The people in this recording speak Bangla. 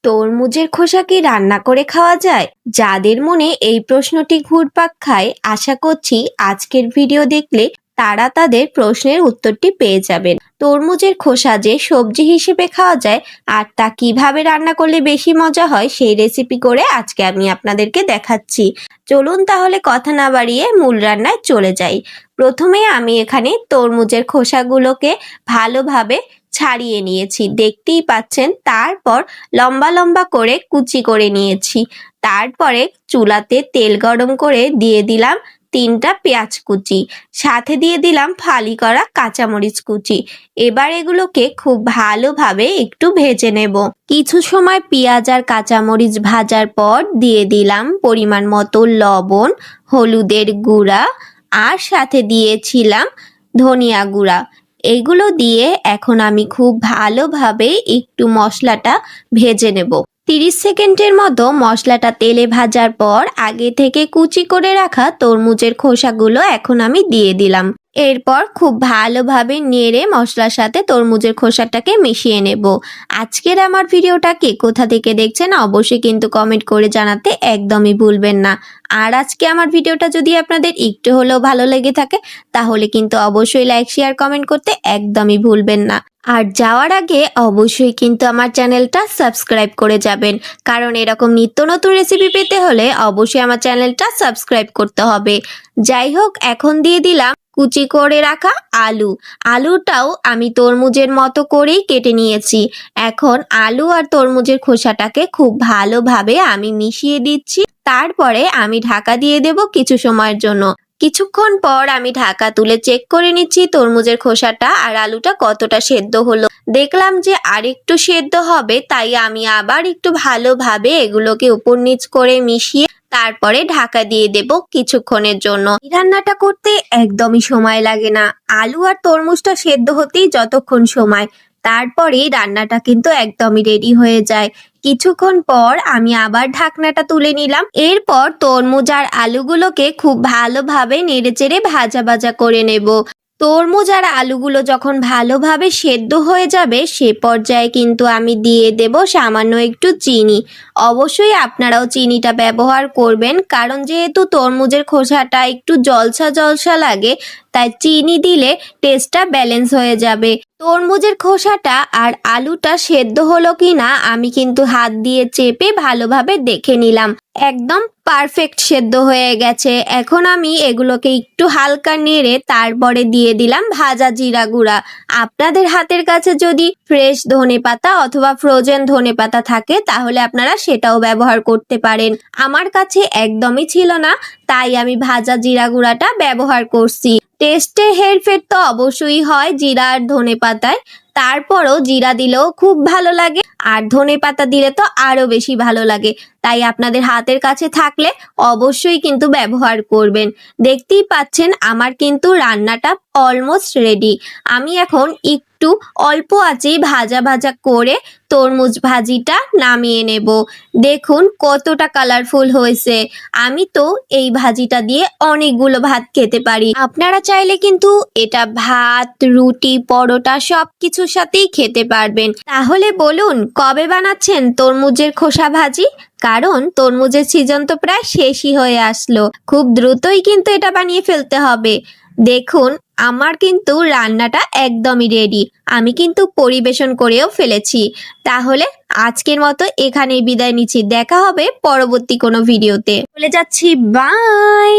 তরমুজের খোসা কি রান্না করে খাওয়া যায়? যাদের মনে এই প্রশ্নটি ঘুরপাক খায়, আশা করছি আজকের ভিডিও দেখলে তারা তাদের প্রশ্নের উত্তরটি পেয়ে যাবেন। তরমুজের খোসা যে সবজি হিসেবে খাওয়া যায় আর তা কিভাবে রান্না করলে বেশি মজা হয় সেই রেসিপি করে আজকে আমি আপনাদেরকে দেখাচ্ছি। চলুন তাহলে কথা না বাড়িয়ে মূল রান্নায় চলে যাই। প্রথমে আমি এখানে তরমুজের খোসাগুলোকে ভালোভাবে ছাড়িয়ে নিয়েছি, দেখতেই পাচ্ছেন। তারপর লম্বা লম্বা করে কুচি করে নিয়েছি। তারপরে চুলাতে তেল গরম করে দিয়ে দিলাম 3টা পেঁয়াজ কুচি, সাথে দিয়ে দিলাম ফালি করা কাঁচামরিচ কুচি। এবার এগুলোকে খুব ভালোভাবে একটু ভেজে নেব। কিছু সময় পেঁয়াজ আর কাঁচামরিচ ভাজার পর দিয়ে দিলাম পরিমাণ মতো লবণ, হলুদের গুঁড়া আর সাথে দিয়েছিলাম ধনিয়া গুঁড়া। এগুলো দিয়ে এখন আমি খুব ভালোভাবে একটু মশলাটা ভেজে নেব। 30 সেকেন্ডের মতো মশলাটা তেলে ভাজার পর আগে থেকে কুচি করে রাখা তরমুজের খোসাগুলো এখন আমি দিয়ে দিলাম। এরপর খুব ভালোভাবে নেড়ে মশলার সাথে তরমুজের খোসাটাকে মিশিয়ে নেব। আজকের আমার ভিডিওটাকে কোথা থেকে দেখছেন অবশ্যই কিন্তু কমেন্ট করে জানাতে একদমই ভুলবেন না। আর আজকে আমার ভিডিওটা যদি আপনাদের একটু হলেও ভালো লেগে থাকে তাহলে কিন্তু অবশ্যই লাইক, শেয়ার, কমেন্ট করতে একদমই ভুলবেন না। আর যাওয়ার আগে অবশ্যই কিন্তু আমার চ্যানেলটা সাবস্ক্রাইব করে যাবেন, কারণ এরকম নিত্য নতুন রেসিপি পেতে হলে অবশ্যই আমার চ্যানেলটা সাবস্ক্রাইব করতে হবে। যাই হোক, এখন দিয়ে দিলাম কুচি করে রাখা আলু। আলুটাও আমি তরমুজের মতো করেই কেটে নিয়েছি। এখন আলু আর তরমুজের খোসাটাকে খুব ভালোভাবে আমি মিশিয়ে দিচ্ছি। তারপরে আমি ঢাকা দিয়ে দেব কিছু সময়ের জন্য। কিছুক্ষণ পর আমি ঢাকা তুলে চেক করে নিচ্ছি তরমুজের খোসাটা আর আলুটা কতটা সেদ্ধ হলো। দেখলাম যে আরেকটু সেদ্ধ হবে, তাই আমি আবার একটু ভালোভাবে এগুলোকে উপর নিচ করে মিশিয়ে তারপরে ঢাকা দিয়ে দেব কিছুক্ষণের জন্য। এই রান্নাটা করতে একদমই সময় লাগে না, আলু আর তরমুজটা সেদ্ধ হতেই যতক্ষণ সময়, তারপরে রান্নাটা কিন্তু একদমই রেডি হয়ে যায়। কিছুক্ষণ পর আমি আবার ঢাকনাটা তুলে নিলাম। এরপর তরমুজ আর আলুগুলোকে খুব ভালোভাবে নেড়েচেড়ে ভাজা ভাজা করে নেব। তরমুজ আর আলুগুলো যখন ভালোভাবে সেদ্ধ হয়ে যাবে সে পর্যায়ে কিন্তু আমি দিয়ে দেব সামান্য একটু চিনি। অবশ্যই আপনারাও চিনিটা ব্যবহার করবেন, কারণ যেহেতু তরমুজের খোসাটা একটু জলসা জলসা লাগে, তাই চিনি দিলে টেস্টটা ব্যালেন্স হয়ে যাবে। তরমুজের খোসাটা আর আলুটা সেদ্ধ হলো কিনা আমি কিন্তু হাত দিয়ে চেপে ভালোভাবে দেখে নিলাম। একদম পারফেক্ট সেদ্ধ হয়ে গেছে। এখন আমি এগুলোকে একটু হালকা নেড়ে তারপরে দিয়ে দিলাম ভাজা জিরা গুঁড়া। আপনাদের হাতের কাছে যদি ফ্রেশ ধনেপাতা অথবা ফ্রোজেন ধনেপাতা থাকে তাহলে আপনারা সেটাও ব্যবহার করতে পারেন। আমার কাছে একদমই ছিল না, তাই আমি ভাজা জিরা গুঁড়াটা ব্যবহার করছি। টেস্টে হেরফের তো অবশ্যই হয় জিরা আর ধনেপাতায়, তারপরও জিরা দিলেও খুব ভালো লাগে আর ধনেপাতা দিলে তো আরো বেশি ভালো লাগে। তাই আপনাদের হাতের কাছে থাকলে অবশ্যই কিন্তু ব্যবহার করবেন। দেখতেই পাচ্ছেন আমার কিন্তু রান্নাটা অলমোস্ট রেডি। আমি এখন একটু অল্প আঁচে ভাজা ভাজা করে তরমুজ ভাজিটা নামিয়ে নেব। দেখুন কতটা কালারফুল হয়েছে। আমি তো এই ভাজিটা দিয়ে অনেকগুলো ভাত খেতে পারি। আপনারা চাইলে কিন্তু এটা ভাত, রুটি, পরোটা সবকিছুর সাথেই খেতে পারবেন। তাহলে বলুন কবে বানাচ্ছেন তরমুজের খোসা ভাজি? কারণ তরমুজের সিজন তো প্রায় শেষই হয়ে আসলো, খুব দ্রুতই কিন্তু এটা বানিয়ে ফেলতে হবে। দেখুন আমার কিন্তু রান্নাটা একদমই রেডি, আমি কিন্তু পরিবেশন করেও ফেলেছি। তাহলে আজকের মতো এখানেই বিদায় নিচ্ছি, দেখা হবে পরবর্তী কোনো ভিডিওতে। চলে যাচ্ছি, বাই।